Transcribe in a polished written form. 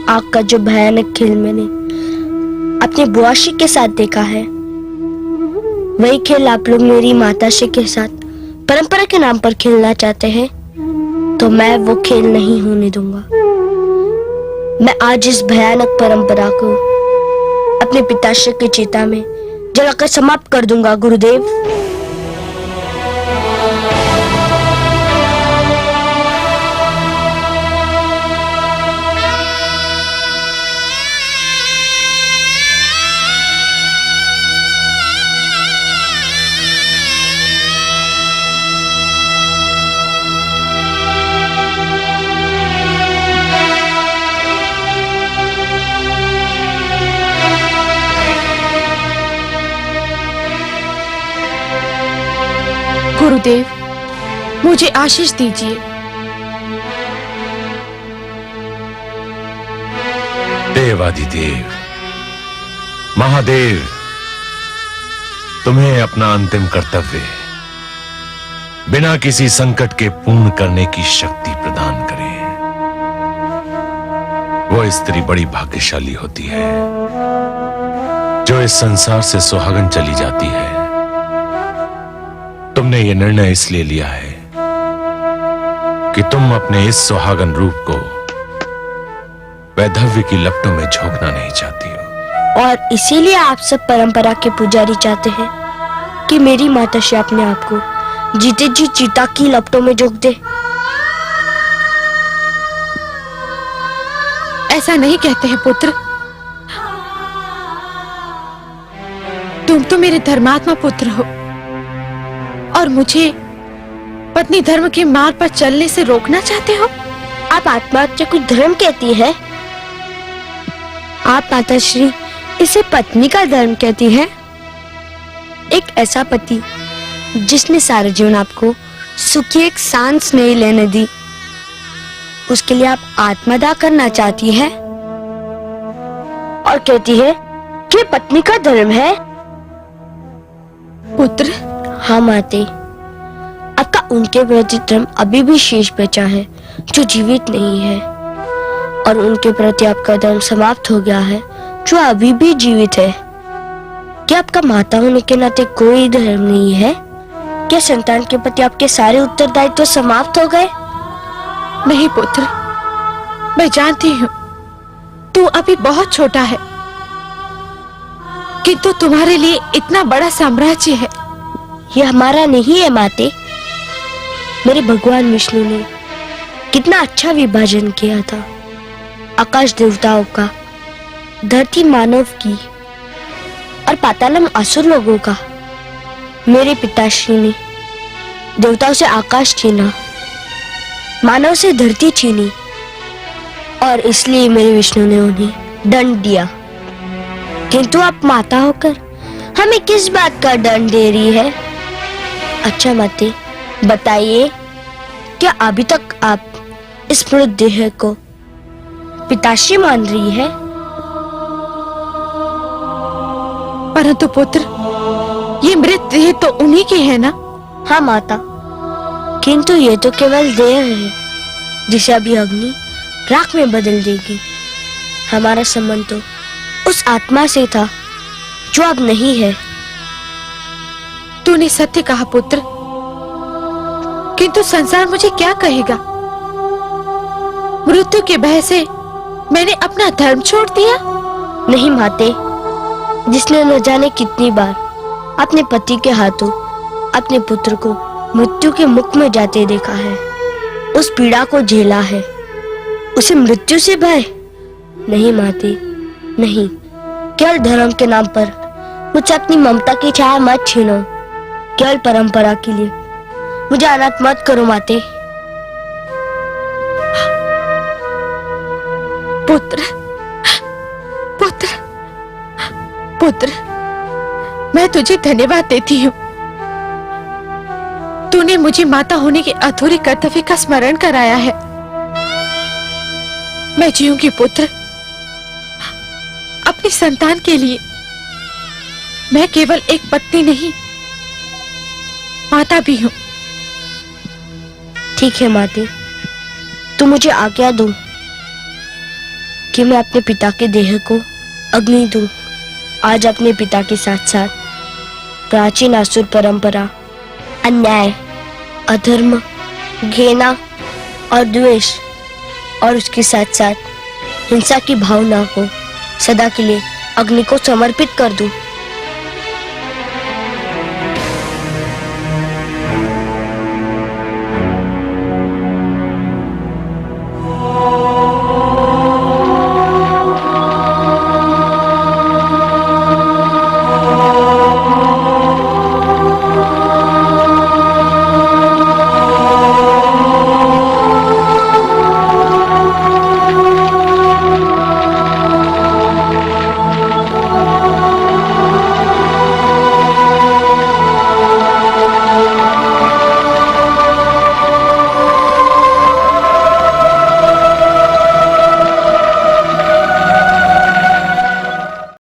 आग का जो भयानक खेल मैंने अपने बुआशी के साथ देखा है, वही खेल आप लोग मेरी माताश्री के साथ परंपरा के नाम पर खेलना चाहते हैं, तो मैं वो खेल नहीं होने दूंगा। मैं आज इस भयानक परंपरा को अपने पिताश्री की चिता में जलाकर समाप्त कर दूंगा, गुरुदेव। गुरुदेव, मुझे आशीष दीजिए। देवादिदेव, महादेव, तुम्हें अपना अंतिम कर्तव्य बिना किसी संकट के पूर्ण करने की शक्ति प्रदान करे। वो स्त्री बड़ी भाग्यशाली होती है जो इस संसार से सुहागन चली जाती है। तुमने ये निर्णय इसलिए लिया है कि तुम अपने इस सुहागन रूप को वैधव्य की लपटों में झोंकना नहीं चाहती हो। और इसीलिए आप सब परंपरा के पुजारी चाहते हैं कि मेरी माताश्री अपने आप को जीते जी चिता की लपटों में झोंक दे। ऐसा नहीं कहते हैं पुत्र। तुम तो मेरे धर्मात्मा पुत्र हो और मुझे पत्नी धर्म के मार्ग पर चलने से रोकना चाहते हो। आप आत्महत्या को धर्म कहती है? आप माताश्री इसे पत्नी का धर्म कहती है। एक ऐसा पति जिसने सारा जीवन आपको सुखी एक सांस नहीं लेने दी, उसके लिए आप आत्मदाह करना चाहती है और कहती है कि पत्नी का धर्म है। पुत्र, हाँ माते, आपका उनके प्रति धर्म अभी भी शेष बचा है जो जीवित नहीं है, और उनके प्रति आपका धर्म समाप्त हो गया है जो अभी भी जीवित है। क्या आपका माता होने के नाते कोई धर्म नहीं है? क्या संतान के प्रति आपके सारे उत्तरदायित्व समाप्त हो गए? नहीं पुत्र, मैं जानती हूँ तू अभी बहुत छोटा है, किंतु तुम्हारे लिए इतना बड़ा साम्राज्य है। ये हमारा नहीं है माते। मेरे भगवान विष्णु ने कितना अच्छा विभाजन किया था, आकाश देवताओं का, धरती मानव की और पातालम असुर लोगों का। मेरे पिताश्री ने देवताओं से आकाश छीना, मानव से धरती छीनी, और इसलिए मेरे विष्णु ने उन्हें दंड दिया। किंतु आप माता होकर हमें किस बात का दंड दे रही है? अच्छा माते, बताइए, क्या अभी तक आप इस मृत देह को पिताश्री मान रही है? परंतु पुत्र, ये मृत देह तो उन्हीं की है ना? हाँ माता, किंतु ये तो केवल देह है जिसे अभी अग्नि राख में बदल देगी। हमारा संबंध तो उस आत्मा से था जो अब नहीं है। तूने सत्य कहा पुत्र, किंतु संसार मुझे क्या कहेगा? मृत्यु के भय से मैंने अपना धर्म छोड़ दिया? नहीं माते, जिसने न जाने कितनी बार अपने पति के हाथों अपने पुत्र को मृत्यु के मुख में जाते देखा है, उस पीड़ा को झेला है, उसे मृत्यु से भय नहीं माते, नहीं। केवल धर्म के नाम पर मुझे अपनी ममता की छाया मत छीनो। केवल परंपरा के लिए मुझे अनाथ मत करो माते। पुत्र, पुत्र, पुत्र, मैं तुझे धन्यवाद देती हूँ। तूने मुझे माता होने के अधूरे कर्तव्य का स्मरण कराया है। मैं जीऊंगी पुत्र, अपनी संतान के लिए। मैं केवल एक पत्नी नहीं, माता भी हूँ। ठीक है माते, तू मुझे आज्ञा दो कि मैं अपने पिता के देह को अग्नि दूं। आज अपने पिता के साथ साथ प्राचीन असुर परंपरा, अन्याय, अधर्म, घृणा और द्वेष और उसके साथ साथ हिंसा की भावना को सदा के लिए अग्नि को समर्पित कर दूं।